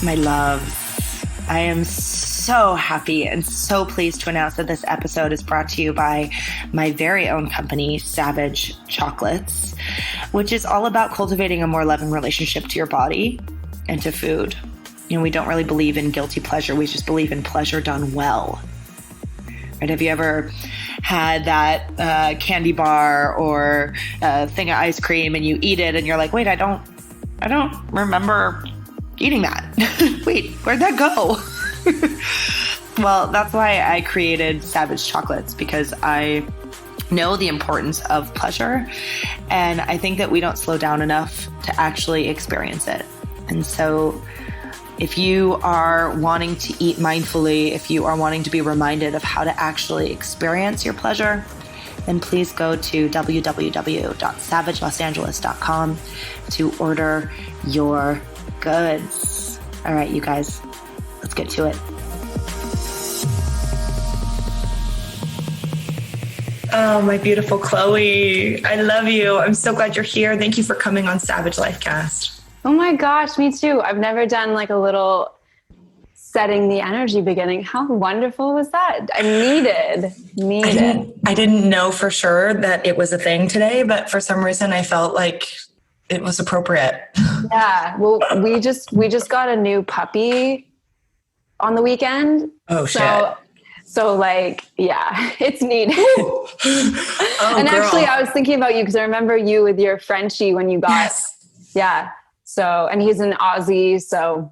My loves, I am so happy and so pleased to announce that this episode is brought to you by my very own company, Savage Chocolates, which is all about cultivating a more loving relationship to your body and to food. You know, we don't really believe in guilty pleasure. We just believe in pleasure done well. Right? Have you ever had that candy bar or thing of ice cream and you eat it and you're like, wait, I don't remember eating that. Wait, where'd that go? Well, that's why I created Savage Chocolates, because I know the importance of pleasure. And I think that we don't slow down enough to actually experience it. And so if you are wanting to eat mindfully, if you are wanting to be reminded of how to actually experience your pleasure, then please go to www.savagelosangeles.com to order your goods. All right, you guys, let's get to it. Oh, my beautiful Chloe. I love you. I'm so glad you're here. Thank you for coming on Savage Lifecast. Oh my gosh, me too. I've never done like a little setting the energy beginning. How wonderful was that? I needed. I didn't know for sure that it was a thing today, but for some reason I felt like it was appropriate. Yeah. Well, we just got a new puppy on the weekend. Oh shit. So like, yeah, it's needed. Oh, and girl. Actually I was thinking about you because I remember you with your Frenchie when you got, Yes. Yeah. So, and he's an Aussie, so,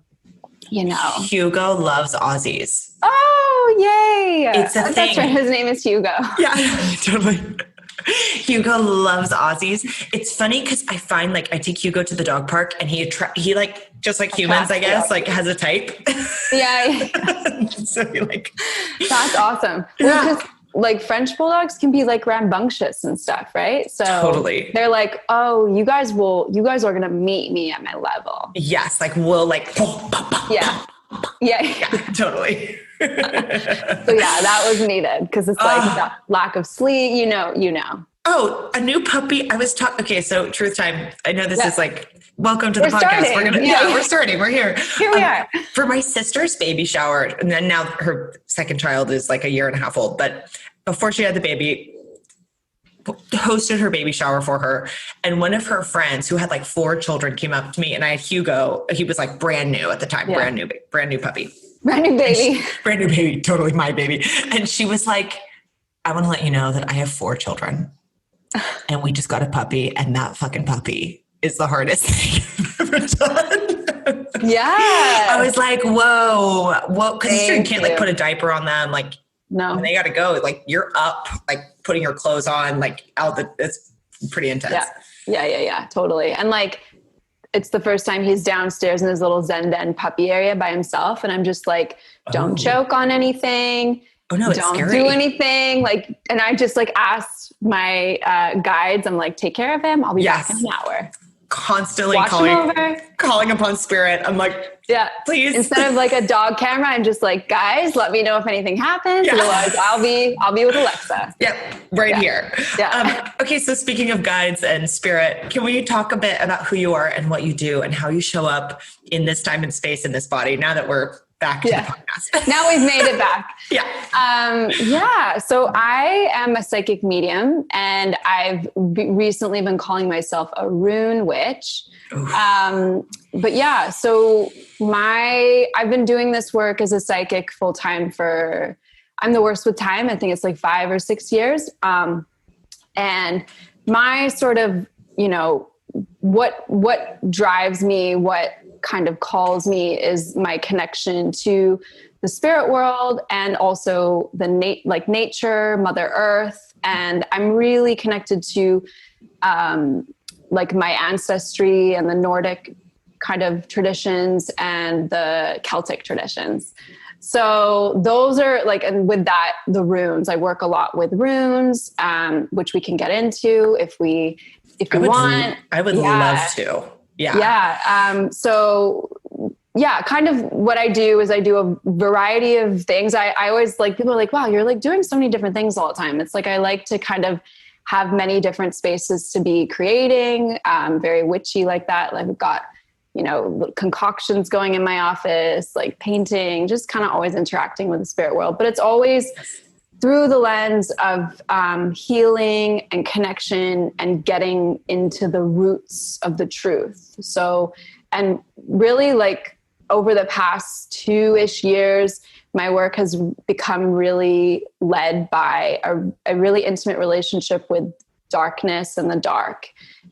you know. Hugo loves Aussies. Oh, yay. It's a thing. That's right. His name is Hugo. Yeah, totally. Hugo loves Aussies. It's funny because I find like I take Hugo to the dog park and he like, just like humans, I guess, like has a type. Yeah. So he like. That's awesome. Yeah. Well, like French bulldogs can be like rambunctious and stuff, right? So totally. They're like, oh, you guys are going to meet me at my level. Yes. Like we'll like, yeah, totally. So yeah, that was needed because it's like that lack of sleep, you know. Oh, a new puppy. I was talking. Okay. So truth time. I know this is like, welcome to the podcast. Starting. We're starting. We're here. Here we are. For my sister's baby shower. And then now her second child is like a year and a half old, but before she had the baby, hosted her baby shower for her. And one of her friends who had like 4 children came up to me and I had Hugo. He was like brand new at the time, brand new puppy. Brand new baby. Brand new baby. Totally my baby. And she was like, I want to let you know that I have 4 children and we just got a puppy and that fucking puppy is the hardest thing I've ever done. Yeah. I was like, whoa. Cause you can't like put a diaper on them. Like, no, and they got to go. Like you're up, like putting your clothes on, like it's pretty intense. Yeah. Totally. And like, it's the first time he's downstairs in his little Zen Den puppy area by himself. And I'm just like, don't choke on anything. Oh no, it's don't scary. do anything. Like, and I just like asked my guides, I'm like, take care of him. I'll be back in an hour. Constantly Watch calling upon spirit. I'm like, yeah, please. Instead of like a dog camera, I'm just like, guys, let me know if anything happens. Yeah. Otherwise I'll be with Alexa. Yep. Here. Yeah. Okay. So speaking of guides and spirit, can we talk a bit about who you are and what you do and how you show up in this time and space in this body now that we're back to the podcast? Now we've made it back. Yeah. So I am a psychic medium and I've recently been calling myself a rune witch. But yeah, so I've been doing this work as a psychic full time I'm the worst with time. I think it's like 5 or 6 years. And my sort of, what drives me, what kind of calls me is my connection to the spirit world and also the nature, Mother Earth. And I'm really connected to like my ancestry and the Nordic kind of traditions and the Celtic traditions. So those are like, and with that, the runes, I work a lot with runes, which we can get into if we want. I would love to. Yeah. Yeah. So yeah, kind of what I do is I do a variety of things. I always like, people are like, wow, you're like doing so many different things all the time. It's like, I like to kind of have many different spaces to be creating, very witchy like that. Like we've got concoctions going in my office, like painting, just kind of always interacting with the spirit world. But it's always through the lens of healing and connection and getting into the roots of the truth. So, and really like over the past 2-ish years, my work has become really led by a really intimate relationship with darkness and the dark,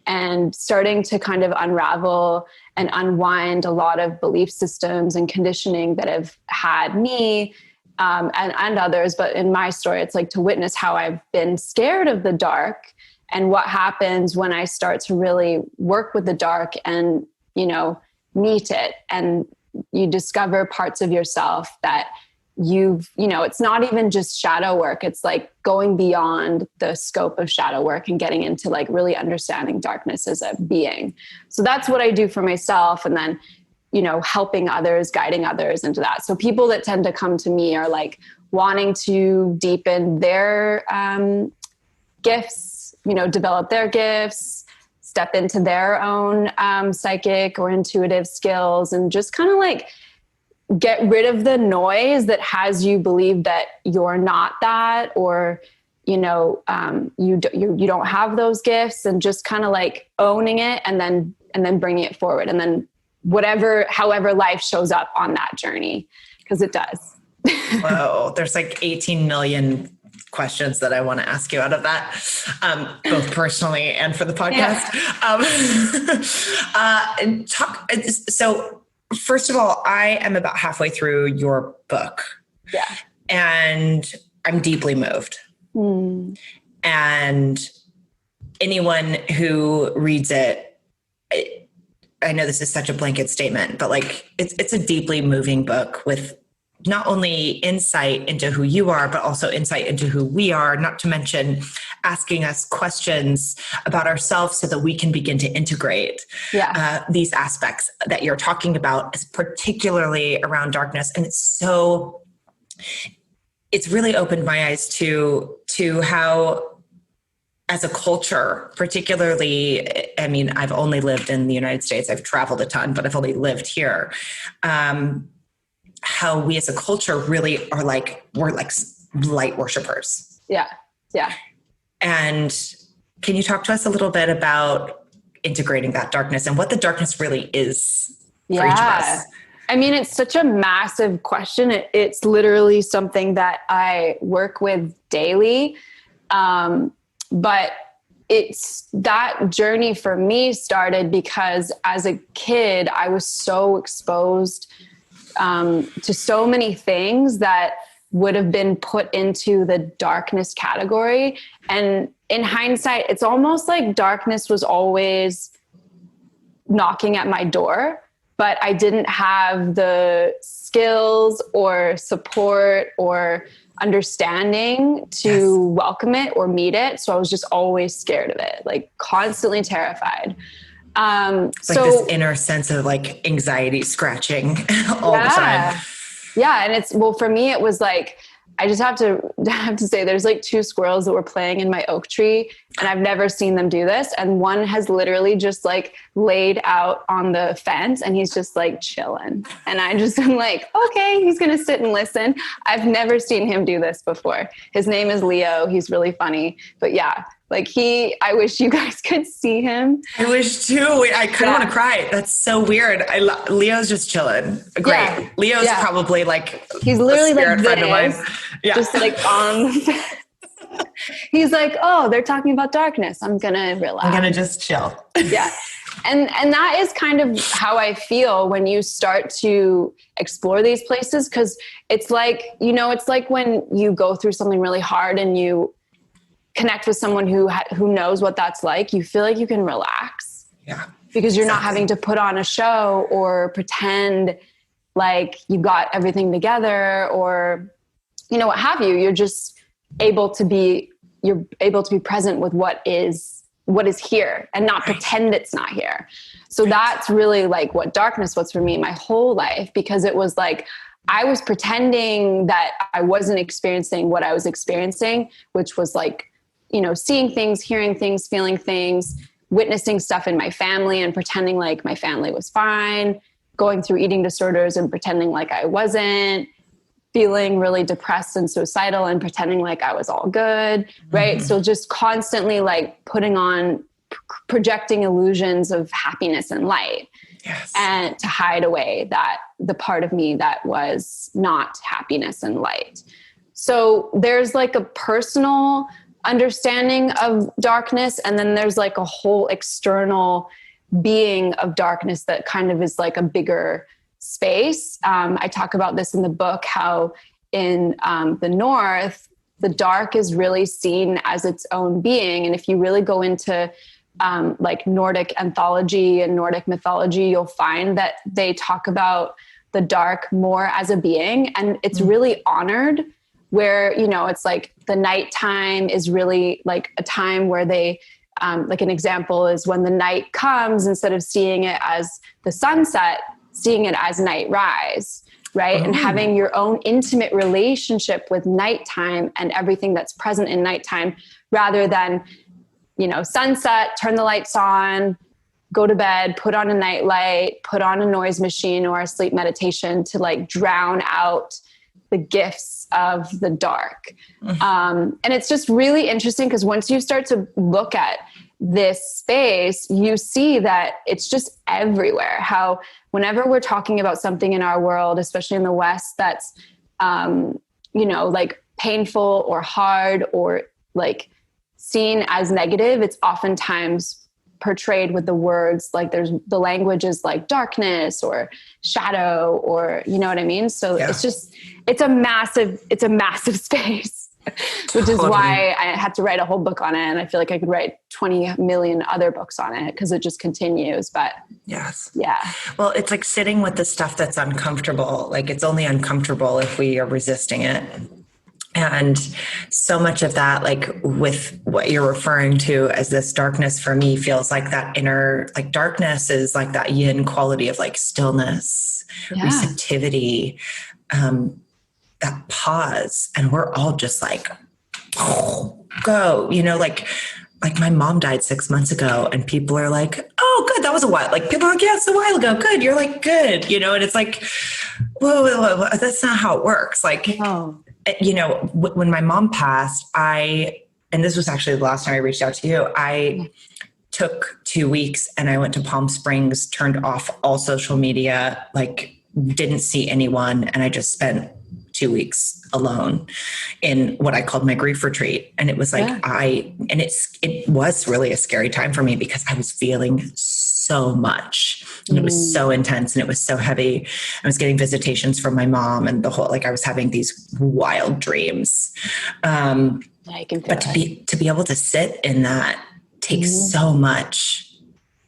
and starting to kind of unravel and unwind a lot of belief systems and conditioning that have had me and others. But in my story, it's like to witness how I've been scared of the dark and what happens when I start to really work with the dark and, meet it. And you discover parts of yourself that it's not even just shadow work. It's like going beyond the scope of shadow work and getting into like really understanding darkness as a being. So that's what I do for myself. And then, helping others, guiding others into that. So people that tend to come to me are like wanting to deepen their gifts, develop their gifts, step into their own psychic or intuitive skills, and just kind of like get rid of the noise that has you believe that you're not that, or, you don't have those gifts, and just kind of like owning it and then bringing it forward. And then however life shows up on that journey, because it does. Whoa, there's like 18 million questions that I want to ask you out of that, both personally and for the podcast. Yeah. So first of all, I am about halfway through your book. Yeah. And I'm deeply moved. And anyone who reads it, I know this is such a blanket statement, but like it's a deeply moving book with not only insight into who you are, but also insight into who we are, not to mention asking us questions about ourselves so that we can begin to integrate these aspects that you're talking about, particularly around darkness. And it's really opened my eyes to how, as a culture, particularly, I mean, I've only lived in the United States. I've traveled a ton, but I've only lived here. How we as a culture really are like, we're like light worshipers. Yeah. Yeah. And can you talk to us a little bit about integrating that darkness and what the darkness really is for each of us? I mean, it's such a massive question. It's literally something that I work with daily. But it's that journey for me started because as a kid, I was so exposed to so many things that would have been put into the darkness category. And in hindsight, it's almost like darkness was always knocking at my door, but I didn't have the skills or support or understanding to welcome it or meet it. So I was just always scared of it, like constantly terrified. It's like this inner sense of like anxiety scratching all the time. Yeah. And for me, it was like, I just have to say there's like 2 squirrels that were playing in my oak tree, and I've never seen them do this. And one has literally just like laid out on the fence and he's just like chilling. And I just am like, okay, he's going to sit and listen. I've never seen him do this before. His name is Leo. He's really funny, but yeah. Like I wish you guys could see him. I wish too. I kind of want to cry. That's so weird. Leo's just chilling. Great. Yeah. Leo's probably like, he's literally like friend of mine. Yeah. Just like on, he's like, oh, they're talking about darkness. I'm going to relax. I'm going to just chill. Yeah. And that is kind of how I feel when you start to explore these places. 'Cause it's like, it's like when you go through something really hard and you connect with someone who knows what that's like, you feel like you can relax. Yeah. Because you're not having to put on a show or pretend like you got everything together or, what have you. You're just able to be present with what is here and not pretend it's not here. So that's really like what darkness was for me my whole life, because it was like, I was pretending that I wasn't experiencing what I was experiencing, which was like, seeing things, hearing things, feeling things, witnessing stuff in my family and pretending like my family was fine, going through eating disorders and pretending like I wasn't, feeling really depressed and suicidal and pretending like I was all good, right? Mm-hmm. So just constantly like putting on, projecting illusions of happiness and light. Yes. And to hide away that the part of me that was not happiness and light. So there's like a personal understanding of darkness, and then there's like a whole external being of darkness that kind of is like a bigger space. I talk about this in the book, how in the North, the dark is really seen as its own being. And if you really go into like Nordic anthology and Nordic mythology, you'll find that they talk about the dark more as a being, and it's really honored, where, you know, it's like the nighttime is really like a time where they, like an example is when the night comes, instead of seeing it as the sunset, seeing it as night rise, right? And having your own intimate relationship with nighttime and everything that's present in nighttime, rather than, you know, sunset, turn the lights on, go to bed, put on a night light, put on a noise machine or a sleep meditation to like drown out the gifts of the dark. And it's just really interesting because once you start to look at this space, you see that it's just everywhere. How whenever we're talking about something in our world, especially in the West, that's, you know, like painful or hard or like seen as negative, it's oftentimes portrayed with the words, like there's the language is like darkness or shadow, or, you know what I mean? So it's a massive space, which is why I had to write a whole book on it. And I feel like I could write 20 million other books on it because it just continues. But yes. Yeah. Well, it's like sitting with the stuff that's uncomfortable. Like it's only uncomfortable if we are resisting it. And so much of that, like with what you're referring to as this darkness, for me feels like that inner, like darkness is like that yin quality of like stillness, receptivity, that pause. And we're all just like, oh, go, you know, like my mom died 6 months ago and people are like, oh, good. That was a while. Like people are like, yeah, it's a while ago. Good. You're like, good. You know, and it's like, whoa, that's not how it works. Like, you know, when my mom passed, and this was actually the last time I reached out to you, I took 2 weeks and I went to Palm Springs, turned off all social media, like didn't see anyone. And I just spent 2 weeks alone in what I called my grief retreat. And it was like, it was really a scary time for me because I was feeling so much and it was so intense and it was so heavy. I was getting visitations from my mom and the whole, like I was having these wild dreams. But to be able to sit in that takes so much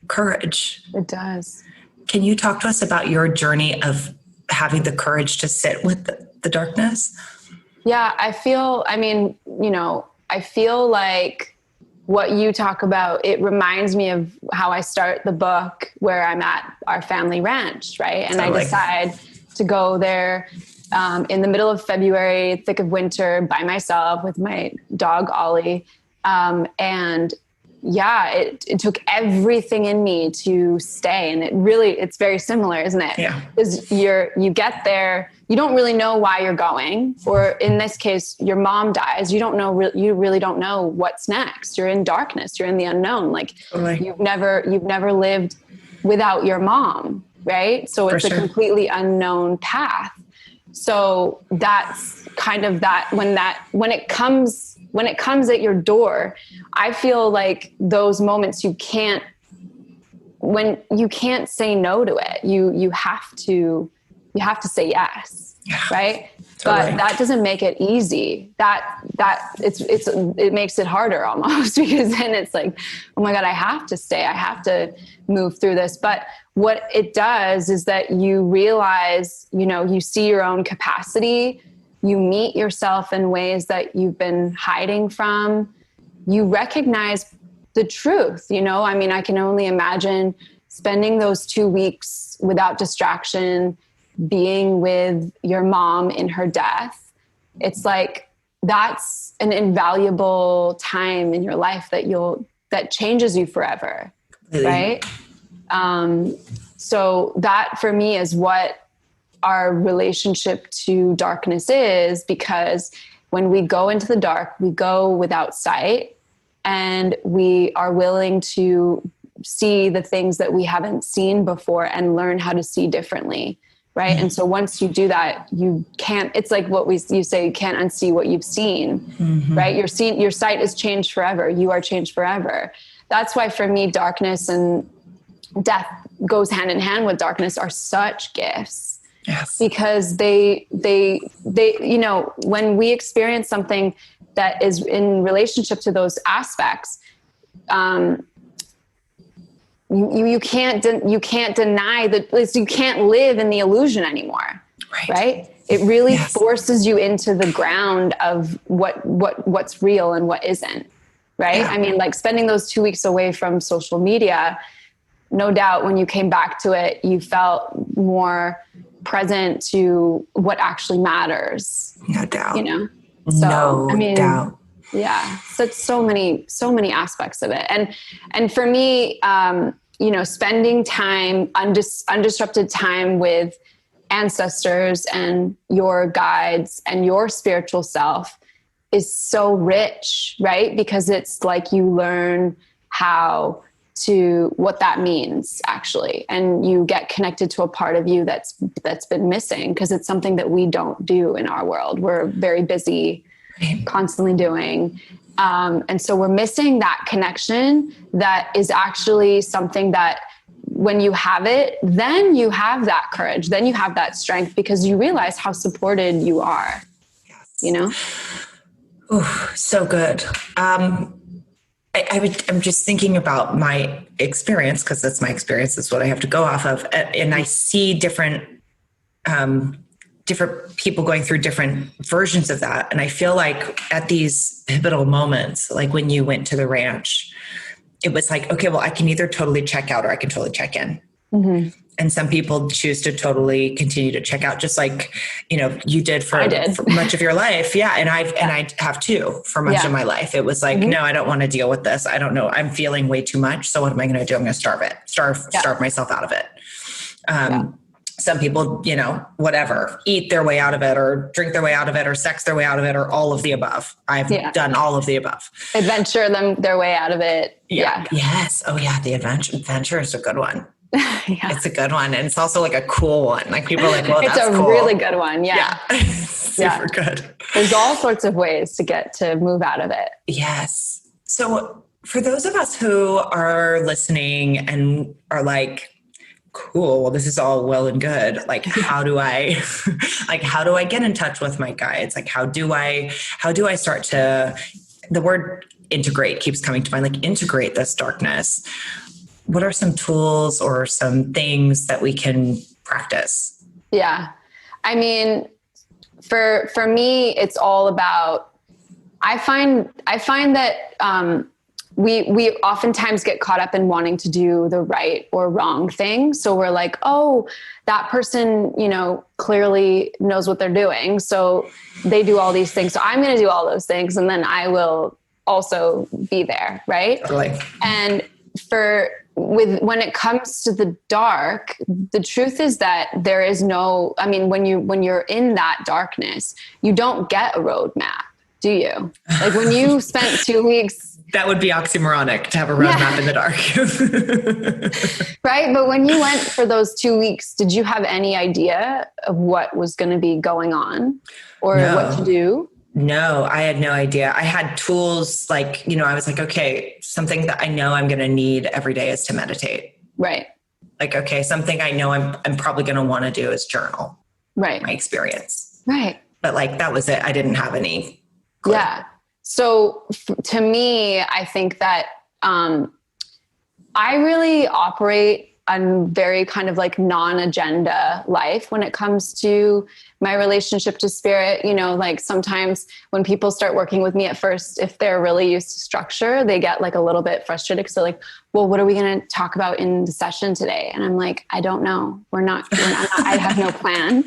courage. It does. Can you talk to us about your journey of having the courage to sit with the darkness? Yeah, I feel like what you talk about, it reminds me of how I start the book where I'm at our family ranch, right? And I decide to go there in the middle of February, thick of winter, by myself with my dog, Ollie. It took everything in me to stay. And it's very similar, isn't it? Yeah. Because you get there, you don't really know why you're going, or in this case, your mom dies. You really don't know what's next. You're in darkness. You're in the unknown. Like you've never lived without your mom. Right. So it's a completely unknown path. So that's kind of when it comes at your door, I feel like those moments you can't say no to it. You have to say yes. Right. Totally. But that doesn't make it easy. It makes it harder almost, because then it's like, oh my God, I have to stay. I have to move through this. But what it does is that you realize, you see your own capacity. You meet yourself in ways that you've been hiding from. You recognize the truth, I can only imagine spending those 2 weeks without distraction, being with your mom in her death. It's like, that's an invaluable time in your life that you'll that changes you forever. Really? Right. So that for me is what our relationship to darkness is, because when we go into the dark, we go without sight, and we are willing to see the things that we haven't seen before and learn how to see differently. Right. And so once you do that, you can't, it's like what you say, you can't unsee what you've seen, right? Your sight is changed forever. You are changed forever. That's why for me, darkness and death goes hand in hand with darkness are such gifts. Yes. Because they, you know, when we experience something that is in relationship to those aspects, you can't deny that. You can't live in the illusion anymore. Right? It really forces you into the ground of what's real and what isn't. Right. Yeah. I mean, like spending those 2 weeks away from social media, no doubt when you came back to it, you felt more present to what actually matters. No doubt. You know? So, no I mean, doubt. Yeah. So many aspects of it. And for me, you know, spending time, undisrupted time with ancestors and your guides and your spiritual self is so rich, right? Because it's like you learn what that means actually. And you get connected to a part of you that's been missing, because it's something that we don't do in our world. We're very busy, constantly doing. And so we're missing that connection that is actually something that when you have it, then you have that courage, then you have that strength, because you realize how supported you are, you know? Oh, so good. I'm just thinking about my experience, because that's my experience. That's what I have to go off of. And I see different people going through different versions of that. And I feel like at these pivotal moments, like when you went to the ranch, it was like, okay, well, I can either totally check out or I can totally check in. Mm-hmm. And some people choose to totally continue to check out, just like, you know, you did for much of your life. Yeah. And I have too for much of my life. It was like, no, I don't want to deal with this. I don't know. I'm feeling way too much. So what am I going to do? I'm going to starve myself out of it. Some people, you know, whatever, eat their way out of it or drink their way out of it or sex their way out of it or all of the above. I've done all of the above. Adventure their way out of it. Yeah. Yes. Oh yeah. The adventure is a good one. It's a good one. And it's also like a cool one. Like people are like, well, that's cool. It's a really good one. Yeah. Super good. There's all sorts of ways to move out of it. Yes. So for those of us who are listening and are like, cool, well, this is all well and good. Like, how do I get in touch with my guides? Like, how do I start to, the word integrate keeps coming to mind, like integrate this darkness. What are some tools or some things that we can practice? Yeah. I mean, for me, it's all about, I find that, we oftentimes get caught up in wanting to do the right or wrong thing. So we're like, oh, that person, you know, clearly knows what they're doing. So they do all these things. So I'm going to do all those things. And then I will also be there. Right. Totally. And when it comes to the dark, the truth is that there is no, I mean, when you're in that darkness, you don't get a roadmap, do you? Like when you spent 2 weeks, that would be oxymoronic to have a roadmap in the dark. Right. But when you went for those 2 weeks, did you have any idea of what was going to be going on or what to do? No, I had no idea. I had tools like, you know, I was like, okay, something that I know I'm going to need every day is to meditate. Right. Like, okay, something I know I'm probably going to want to do is journal. Right. My experience. Right. But like, that was it. I didn't have any clue. Yeah. So to me, I think that I really operate a very kind of like non-agenda life when it comes to my relationship to spirit. You know, like sometimes when people start working with me at first, if they're really used to structure, they get like a little bit frustrated because they're like, well, what are we going to talk about in the session today? And I'm like, I don't know. I have no plan.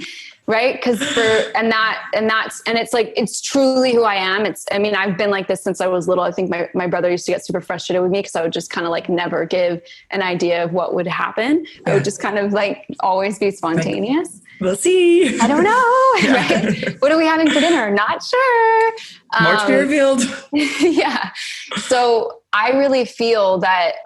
Right. And it's like, it's truly who I am. I've been like this since I was little. I think my brother used to get super frustrated with me because I would just kind of like never give an idea of what would happen. I would just kind of like always be spontaneous. Like, we'll see. I don't know. Right. What are we having for dinner? Not sure. More to be revealed. Yeah. So I really feel that,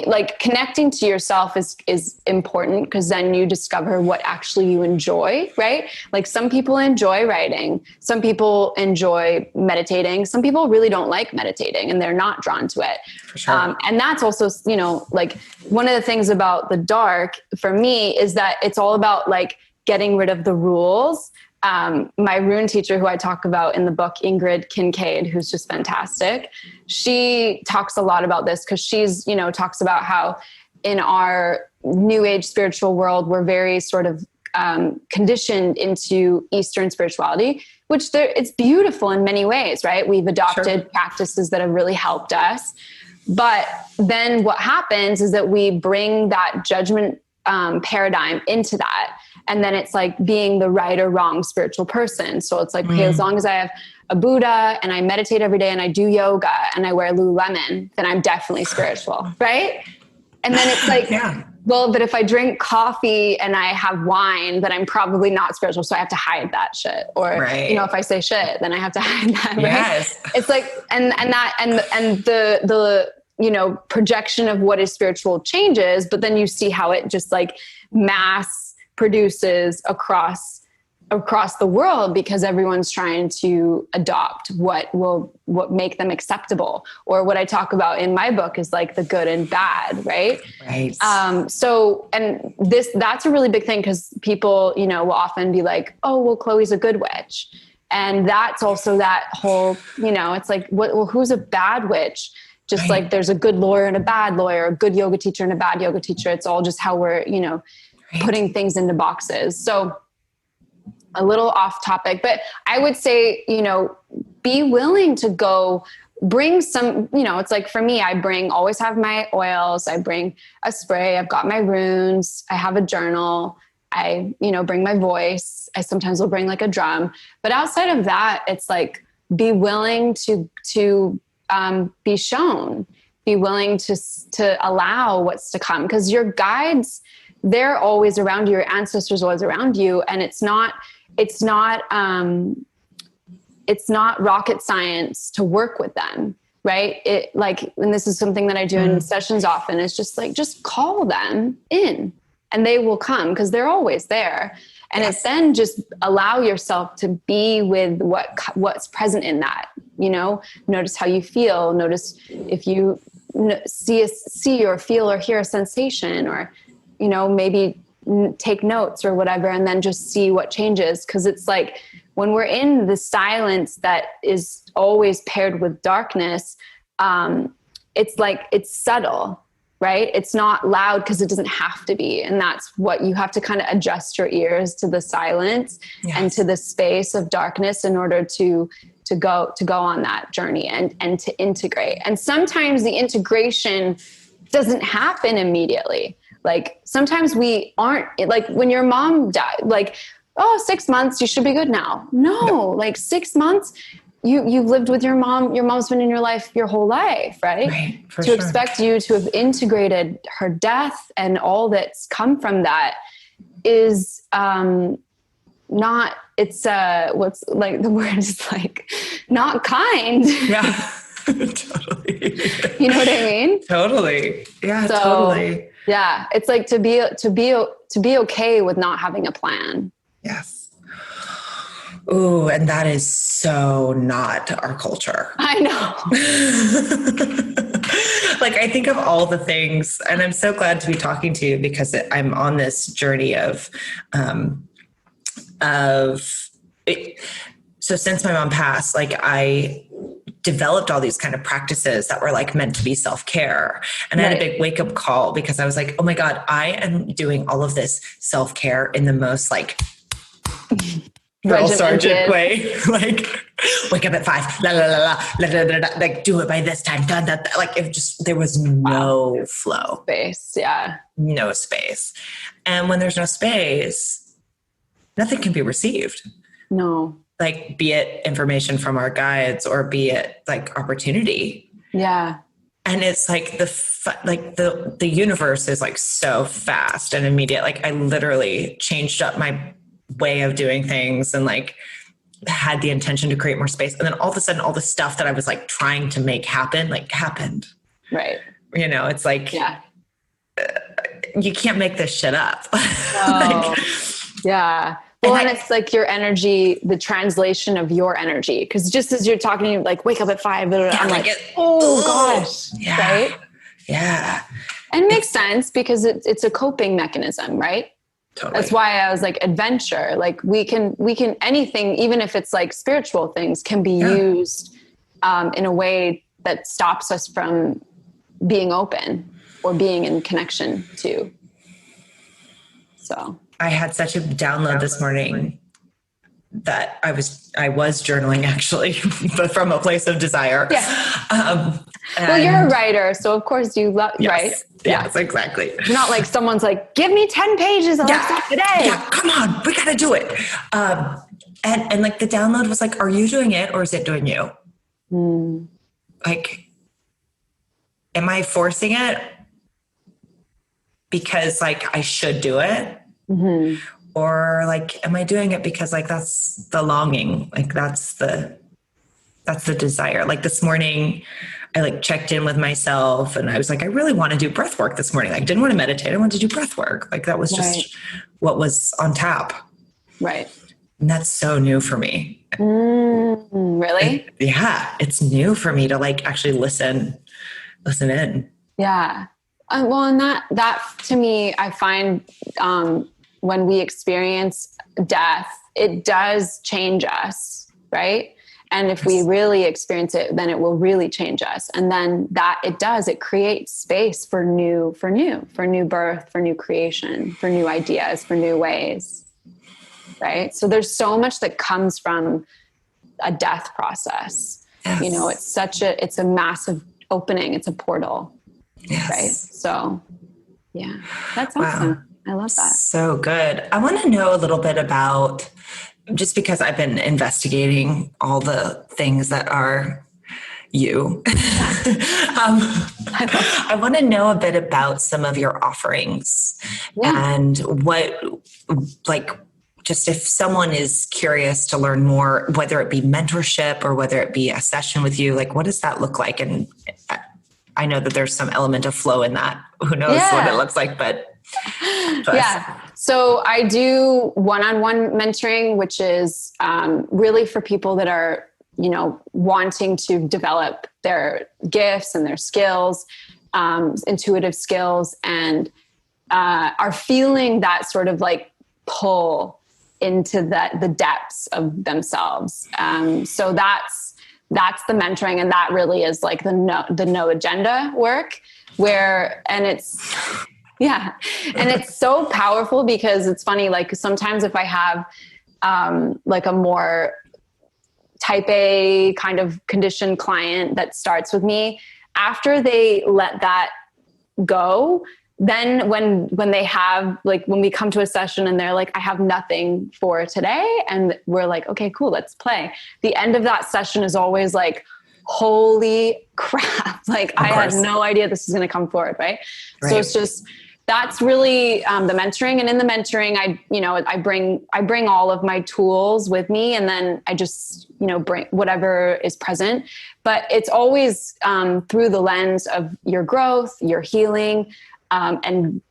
like connecting to yourself is important, because then you discover what actually you enjoy, right? Like some people enjoy writing, some people enjoy meditating, some people really don't like meditating and they're not drawn to it. For sure. And that's also, like one of the things about the dark for me is that it's all about like getting rid of the rules. My rune teacher, who I talk about in the book, Ingrid Kincaid, who's just fantastic, she talks a lot about this because she's, talks about how in our new age spiritual world, we're very sort of conditioned into Eastern spirituality, which it's beautiful in many ways, right? We've adopted practices that have really helped us. But then what happens is that we bring that judgment paradigm into that. And then it's like being the right or wrong spiritual person. So it's like, okay, as long as I have a Buddha and I meditate every day and I do yoga and I wear Lululemon, then I'm definitely spiritual, right? And then it's like, well, but if I drink coffee and I have wine, then I'm probably not spiritual. So I have to hide that shit. Or, if I say shit, then I have to hide that. Right? Yes. It's like, and the projection of what is spiritual changes, but then you see how it just like mass produces across the world, because everyone's trying to adopt what make them acceptable, or what I talk about in my book is like the good and bad. Right. So, and that's a really big thing, because people, will often be like, oh, well, Chloe's a good witch. And that's also that whole, it's like, who's a bad witch? Just like there's a good lawyer and a bad lawyer, a good yoga teacher and a bad yoga teacher. It's all just how we're, putting things into boxes. So a little off topic, but I would say, be willing to go bring some, it's like for me, always have my oils. I bring a spray. I've got my runes. I have a journal. I, bring my voice. I sometimes will bring like a drum, but outside of that, it's like, be willing to be shown, be willing to allow what's to come. 'Cause your guides, they're always around you. Your ancestors are always around you. And it's not rocket science to work with them. Right. And this is something that I do in sessions often, is just like, just call them in and they will come, because they're always there. And it's then just allow yourself to be with what's present in that, notice how you feel, notice if you see or feel or hear a sensation, or, maybe take notes or whatever, and then just see what changes. 'Cause it's like, when we're in the silence that is always paired with darkness, it's like, it's subtle, right? It's not loud, because it doesn't have to be. And that's what you have to kind of adjust your ears to the silence and to the space of darkness in order to go on that journey and to integrate. And sometimes the integration doesn't happen immediately. Like sometimes we aren't, like when your mom died, like, 6 months, you should be good now. No, like 6 months, you've lived with your mom. Your mom's been in your life your whole life, right? To expect you to have integrated her death and all that's come from that is not, it's what's like, the word is like not kind. Yeah. Totally. You know what I mean? Totally. Yeah, totally. Yeah. It's like to be okay with not having a plan. Yes. Ooh, and that is so not our culture. I know. Like, I think of all the things, and I'm so glad to be talking to you, because I'm on this journey of it. So since my mom passed, like I developed all these kind of practices that were like meant to be self-care. And I had a big wake up call, because I was like, oh my God, I am doing all of this self-care in the most like drill sergeant way. Like wake up at 5, la, la, la, la, la, la, la, la, like do it by this time. Done that. Like it just, there was no flow. Space. Yeah. No space. And when there's no space, nothing can be received. No. Like, be it information from our guides or be it like opportunity. Yeah. And it's like the universe is like so fast and immediate. Like, I literally changed up my way of doing things and like had the intention to create more space. And then all of a sudden, all the stuff that I was like trying to make happen, like happened. Right. You know, it's like, you can't make this shit up. Oh, yeah. Well, and it's like your energy, the translation of your energy. Because just as you're talking, like, wake up at 5, I'm like, oh gosh. Yeah. Right. Yeah. And it makes sense because it's a coping mechanism, right? Totally. That's why I was like, adventure. Like, we can anything, even if it's like spiritual things, can be used in a way that stops us from being open or being in connection to. So I had such a download this morning that I was journaling, actually, but from a place of desire. Yeah. Well, you're a writer, so of course you love, right? Yes, exactly. Not like someone's like, give me 10 pages of stuff today. Yeah, come on, we got to do it. And like the download was like, are you doing it or is it doing you? Like, am I forcing it because like I should do it? Mm-hmm. Or like, am I doing it because like that's the longing? Like that's the desire. Like this morning, I like checked in with myself and I was like, I really want to do breath work this morning. Like, I didn't want to meditate. I wanted to do breath work. Like that was just what was on tap. Right. And that's so new for me. Really? Yeah. It's new for me to like actually listen in. Yeah. Well, and that to me, I find, when we experience death, it does change us. Right. And if we really experience it, then it will really change us. And then it creates space for new birth, for new creation, for new ideas, for new ways. Right. So there's so much that comes from a death process. Yes. You know, it's a massive opening. It's a portal. Yes. Right. So yeah, that's awesome. Wow. I love that. So good. I want to know a little bit about, just because I've been investigating all the things that are you. I want to know a bit about some of your offerings and what, like, just if someone is curious to learn more, whether it be mentorship or whether it be a session with you, like, what does that look like? And I know that there's some element of flow in that. Who knows what it looks like, but. Yeah. So I do one-on-one mentoring, which is really for people that are, you know, wanting to develop their gifts and their skills, intuitive skills, and are feeling that sort of like pull into the depths of themselves. So that's the mentoring, and that really is like the no agenda work and it's so powerful because it's funny. Like sometimes if I have like a more type A kind of conditioned client that starts with me, after they let that go, then when they have, like, when we come to a session and they're like, I have nothing for today. And we're like, okay, cool, let's play. The end of that session is always like, holy crap. Like I had no idea this was going to come forward. Right. So it's just, that's really the mentoring. And in the mentoring, I bring all of my tools with me, and then I just, bring whatever is present, but it's always through the lens of your growth, your healing, and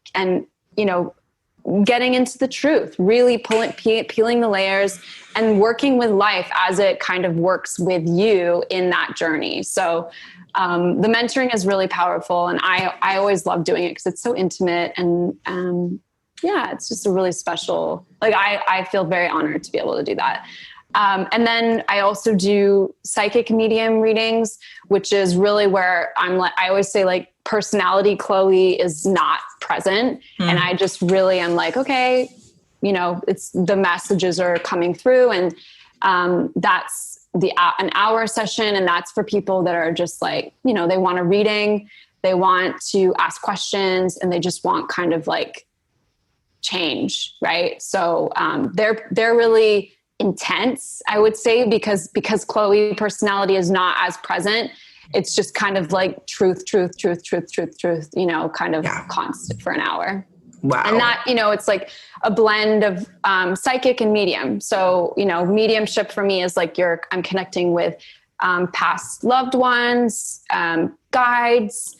getting into the truth, really peeling the layers and working with life as it kind of works with you in that journey. So the mentoring is really powerful, and I always love doing it because it's so intimate, and it's just a really special, like I feel very honored to be able to do that. And then I also do psychic medium readings, which is really where I always say, like, personality Chloe is not present. And I just really am like, okay, it's the messages are coming through, and that's an hour session. And that's for people that are just like, they want a reading, they want to ask questions, and they just want kind of like change, right? So they're really intense, I would say, because Chloe personality is not as present. It's just kind of like truth, kind of constant for an hour. Wow. And that, it's like a blend of psychic and medium. So, mediumship for me is like I'm connecting with past loved ones, guides,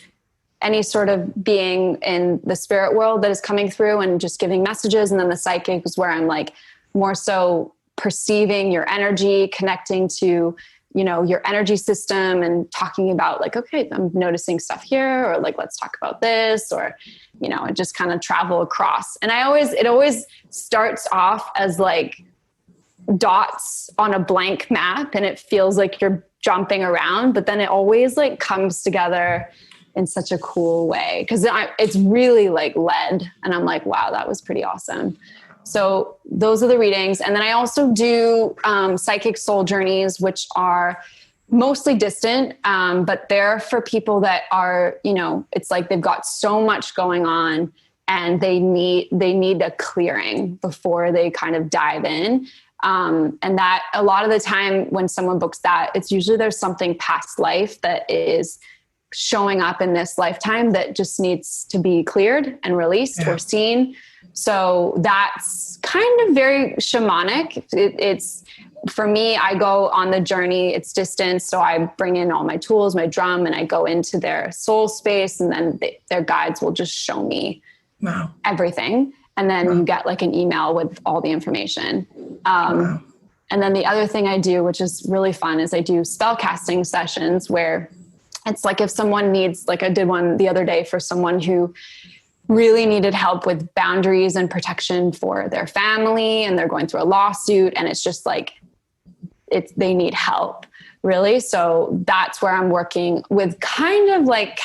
any sort of being in the spirit world that is coming through and just giving messages. And then the psychic is where I'm like more so perceiving your energy, connecting to, your energy system and talking about like, okay, I'm noticing stuff here, or like, let's talk about this, or, and just kind of travel across. And it always starts off as like dots on a blank map, and it feels like you're jumping around, but then it always like comes together in such a cool way. Cause it's really like led, and I'm like, wow, that was pretty awesome. So those are the readings. And then I also do psychic soul journeys, which are mostly distant, but they're for people that are, it's like they've got so much going on and they need a clearing before they kind of dive in. And that a lot of the time when someone books that, it's usually there's something past life that is showing up in this lifetime that just needs to be cleared and released or seen. So that's kind of very shamanic. It's for me, I go on the journey, it's distance. So I bring in all my tools, my drum, and I go into their soul space, and then their guides will just show me everything. And then you get like an email with all the information. And then the other thing I do, which is really fun, is I do spell casting sessions where it's like if someone needs, like I did one the other day for someone who really needed help with boundaries and protection for their family, and they're going through a lawsuit, and it's just like, they need help, really. So that's where I'm working with kind of like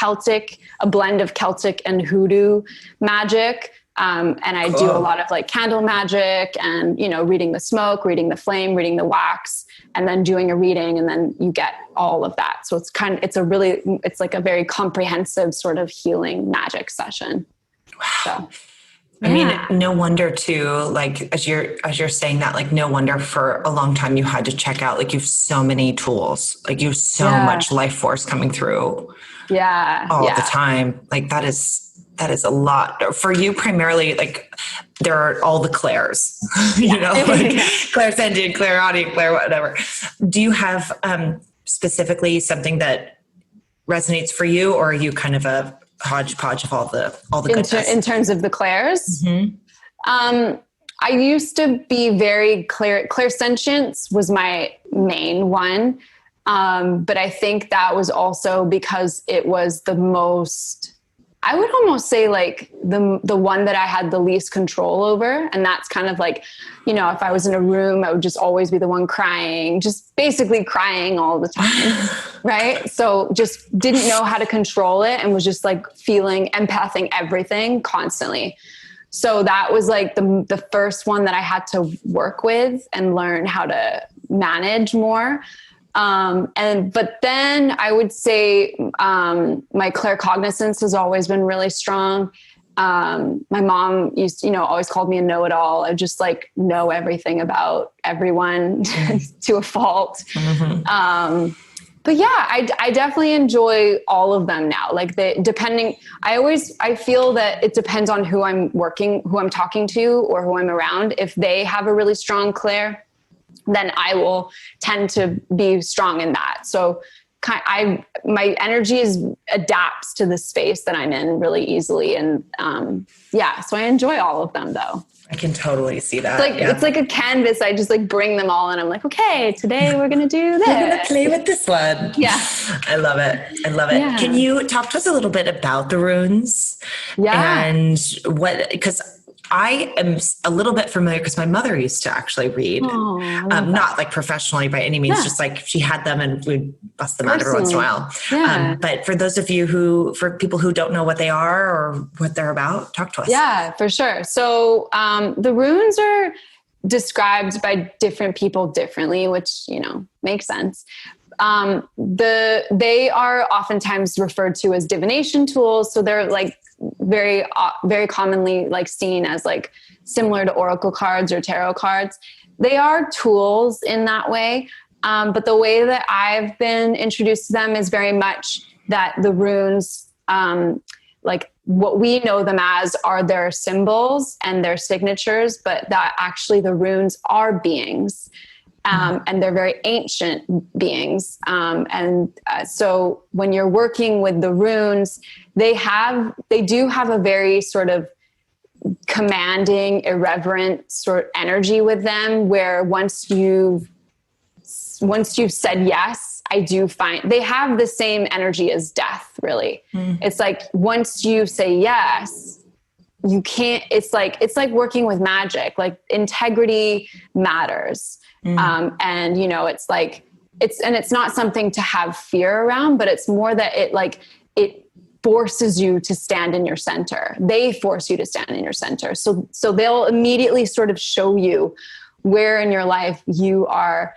a blend of Celtic and hoodoo magic. And I do a lot of like candle magic and, reading the smoke, reading the flame, reading the wax, and then doing a reading. And then you get all of that. So it's like a very comprehensive sort of healing magic session. Wow. So, I mean, no wonder too, like, as you're saying that, like, no wonder for a long time you had to check out, like, you have so many tools, like you have so much life force coming through all the time. Like that is a lot for you primarily. Like there are all the clairs, like clairsentient, clairaudient, whatever. Do you have specifically something that resonates for you, or are you kind of a hodgepodge of all the goodness? In terms of the clairs? Mm-hmm. I used to be very clairsentience was my main one. But I think that was also because it was the most, I would almost say like the one that I had the least control over. And that's kind of like, if I was in a room, I would just always be the one crying, just basically crying all the time. Right. So just didn't know how to control it and was just like empathing everything constantly. So that was like the first one that I had to work with and learn how to manage more. But then I would say, my claircognizance has always been really strong. My mom always called me a know-it-all. I just like know everything about everyone to a fault. Mm-hmm. But yeah, I definitely enjoy all of them now. Like I feel that it depends on who I'm talking to or who I'm around. If they have a really strong clair, then I will tend to be strong in that. So my energy adapts to the space that I'm in really easily. And so I enjoy all of them though. I can totally see that. It's like a canvas. I just like bring them all and I'm like, okay, today we're going to do this. We're going to play with this one. Yeah. I love it. Yeah. Can you talk to us a little bit about the runes? Yeah. And because I am a little bit familiar because my mother used to actually read, not like professionally by any means, just like she had them and we'd bust them out every once in a while. Yeah. But for those of you for people who don't know what they are or what they're about, talk to us. Yeah, for sure. So the runes are described by different people differently, which, you know, makes sense. They are oftentimes referred to as divination tools. So they're like very, very commonly like seen as like similar to oracle cards or tarot cards. They are tools in that way. But the way that I've been introduced to them is very much that the runes, like what we know them as, are their symbols and their signatures, but that actually the runes are beings. And they're very ancient beings. So when you're working with the runes, they do have a very sort of commanding, irreverent sort of energy with them, where once you've said yes, I do find they have the same energy as death, really. It's like, once you say yes, you can't, it's like working with magic, like integrity matters. And you know, it's like, it's not something to have fear around, but it's more that it forces you to stand in your center. They force you to stand in your center. So they'll immediately sort of show you where in your life you are,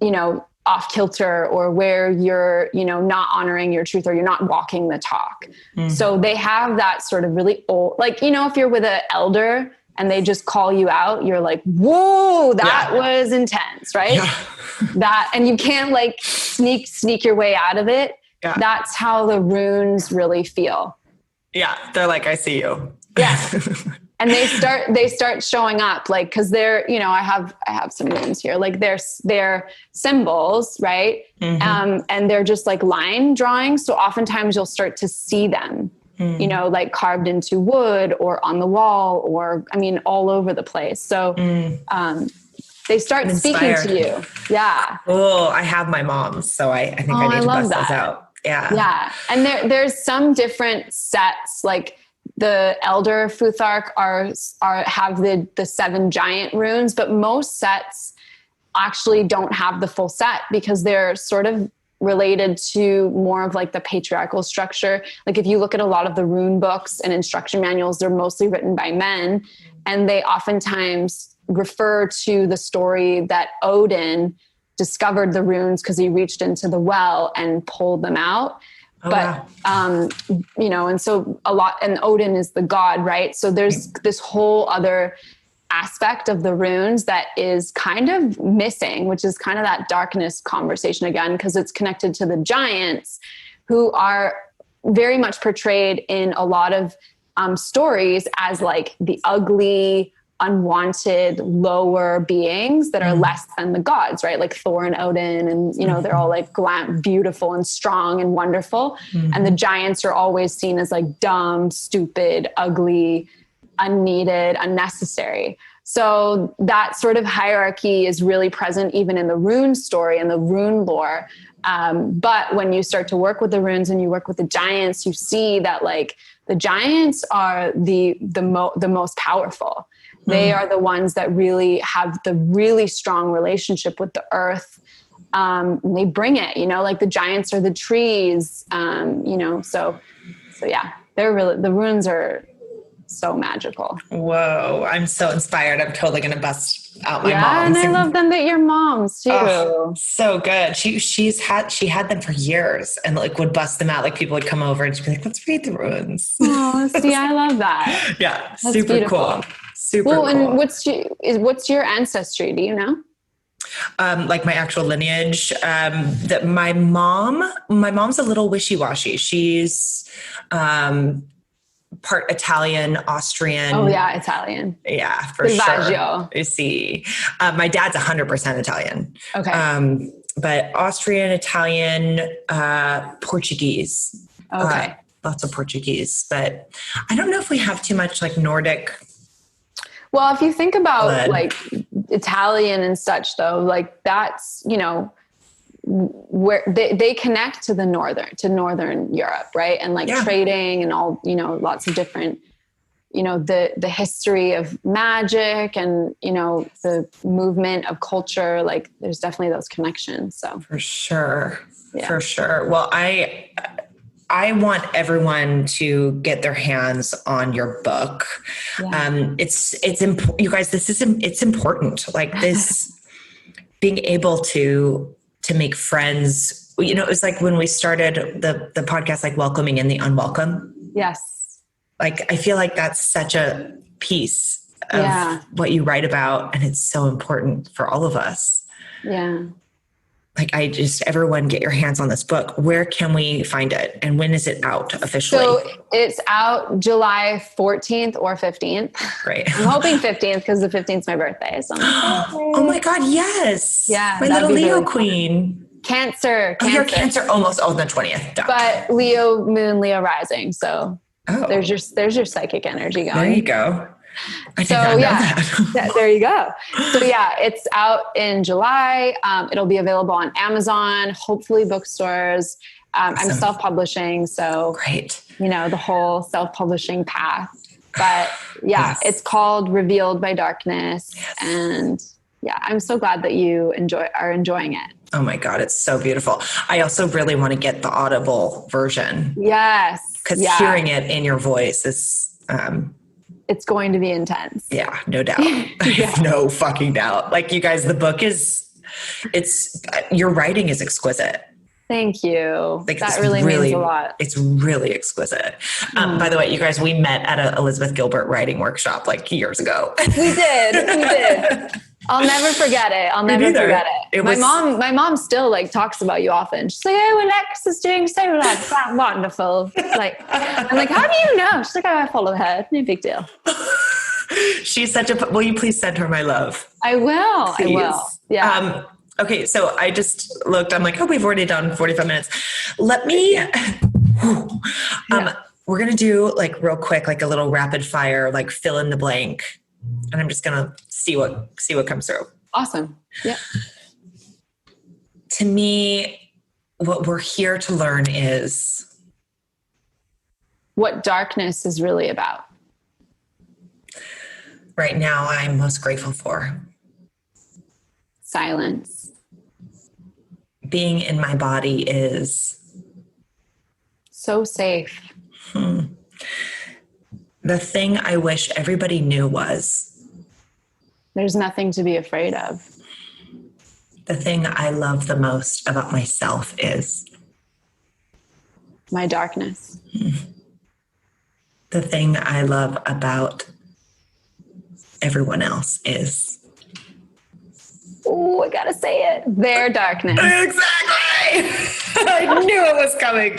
you know, off kilter, or where you're, you know, not honoring your truth, or you're not walking the talk. So they have that sort of really old, like, you know, if you're with an elder and they just call you out, you're like, whoa, that was intense, right? That, and you can't like sneak your way out of it. That's how the runes really feel. Yeah. They're like, I see you. Yeah. And they start showing up, like, cause they're, you know, I have some runes here, like they're symbols, right? And they're just like line drawings. So oftentimes you'll start to see them, you know, like carved into wood or on the wall, or, I mean, all over the place. So, they start speaking to you. Yeah. Oh, I have my mom's. So I think I need to bust those out. Yeah. Yeah. And there's some different sets, like the Elder Futhark have the 7 giant runes, but most sets actually don't have the full set, because they're sort of related to more of like the patriarchal structure. Like if you look at a lot of the rune books and instruction manuals, they're mostly written by men, and they oftentimes refer to the story that Odin discovered the runes because he reached into the well and pulled them out. You know, and so and Odin is the god, right? So there's this whole other aspect of the runes that is kind of missing, which is kind of that darkness conversation again, because it's connected to the giants, who are very much portrayed in a lot of stories as like the ugly, unwanted, lower beings that are less than the gods, right? Like Thor and Odin, and, you know, they're all like beautiful and strong and wonderful. And the giants are always seen as like dumb, stupid, ugly, unneeded, unnecessary. So that sort of hierarchy is really present even in the rune story and the rune lore. But when you start to work with the runes and you work with the giants, you see that like the giants are the most powerful. They are the ones that really have the really strong relationship with the earth. They bring it, you know, like the giants are the trees, you know, so yeah, they're really, the runes are so magical. Whoa. I'm so inspired. I'm totally going to bust out my mom's. Yeah. And I love them that your moms too. Oh, so good. She had them for years, and like would bust them out. Like people would come over and she'd be like, let's read the runes. Oh, see, I love that. Yeah. That's super beautiful. Cool. Super cool. And what's your ancestry? Do you know? Like my actual lineage, that my mom's a little wishy-washy. She's, part Italian, Austrian. Oh yeah. Italian. Yeah, for sure. You see, my dad's 100% Italian. Okay. But Austrian, Italian, Portuguese. Okay. Lots of Portuguese, but I don't know if we have too much like Nordic. Well, if you think about blood. Like Italian and such though, like that's, you know, where they connect to Northern Europe, right? And like trading and all, you know, lots of different, you know, the history of magic and, you know, the movement of culture, like there's definitely those connections. So for sure. Well, I want everyone to get their hands on your book. Yeah. It's you guys, it's important. Like this, being able to make friends, you know, it was like when we started the podcast, like welcoming in the unwelcome. Yes. Like, I feel like that's such a piece of what you write about. And it's so important for all of us. Yeah. Like, everyone get your hands on this book. Where can we find it? And when is it out officially? So it's out July 14th or 15th. Great. I'm hoping 15th because the 15th is my birthday. So oh my God, yes. Yeah. My little Leo really queen. Cancer. Oh, you're Cancer almost on the 20th. Done. But Leo, moon, Leo rising. So there's your psychic energy going. There you go. I did not know that. There you go. So it's out in July. It'll be available on Amazon, hopefully bookstores. Awesome. I'm self-publishing. So great. You know, the whole self-publishing path. But it's called Revealed by Darkness. Yes. And I'm so glad that you are enjoying it. Oh my God, it's so beautiful. I also really want to get the Audible version. Yes. Because hearing it in your voice is... it's going to be intense. Yeah, no doubt. I have no fucking doubt. Like, you guys, the book your writing is exquisite. Thank you. Like, that really means a lot. It's really exquisite. By the way, you guys, we met at a Elizabeth Gilbert writing workshop like years ago. We did. I'll never forget it. My mom still like talks about you often. She's like, "Oh, Alex is doing so wonderful." Like, I'm like, "How do you know?" She's like, "Oh, I follow her. No big deal." She's such will you please send her my love? I will. Please. I will. Yeah. Okay. So I just looked, I'm like, oh, we've already done 45 minutes. Let me, we're going to do like real quick, like a little rapid fire, like fill in the blank. And I'm just going to see what comes through. Awesome. Yeah. To me, what we're here to learn is what darkness is really about. Right now, I'm most grateful for silence. Being in my body is so safe. The thing I wish everybody knew was there's nothing to be afraid of. The thing I love the most about myself is my darkness. The thing I love about everyone else is, oh, I gotta say it, their darkness. Exactly. I knew it was coming.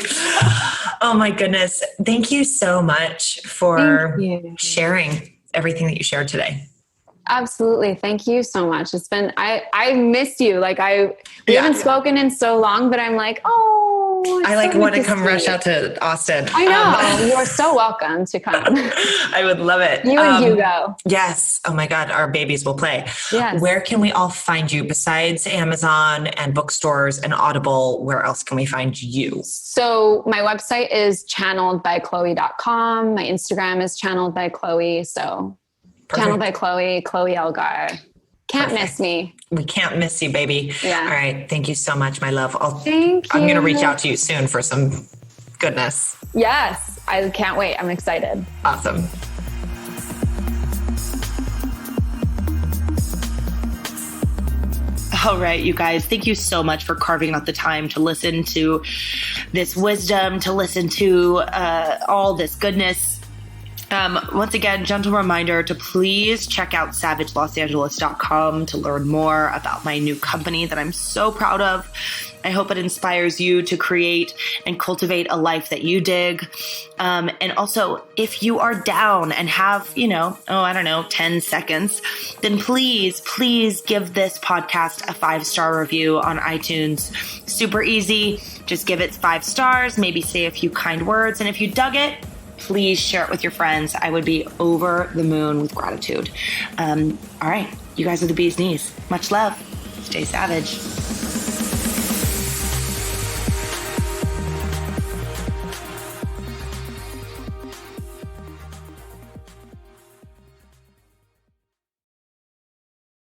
Oh my goodness. Thank you so much for sharing everything that you shared today. Absolutely. Thank you so much. It's been, I missed you. Like we haven't spoken in so long, but I'm like, I like want to come rush out to Austin. I know. You are so welcome to come. I would love it. You and Hugo. Yes. Oh my God. Our babies will play. Yes. Where can we all find you besides Amazon and bookstores and Audible? Where else can we find you? So my website is channeledbychloe.com. My Instagram is channeled by Chloe. So perfect. Channeled by Chloe, Chloe Elgar. Can't miss me. We can't miss you, baby. Yeah. All right. Thank you so much, my love. Thank you. I'm going to reach out to you soon for some goodness. Yes. I can't wait. I'm excited. Awesome. All right, you guys, thank you so much for carving out the time to listen to this wisdom, to listen to all this goodness. Once again, gentle reminder to please check out savagelosangeles.com to learn more about my new company that I'm so proud of. I hope it inspires you to create and cultivate a life that you dig. And also, if you are down and have, 10 seconds, then please give this podcast a 5-star review on iTunes. Super easy. Just give it 5 stars, maybe say a few kind words. And if you dug it, please share it with your friends. I would be over the moon with gratitude. All right. You guys are the bee's knees. Much love. Stay savage.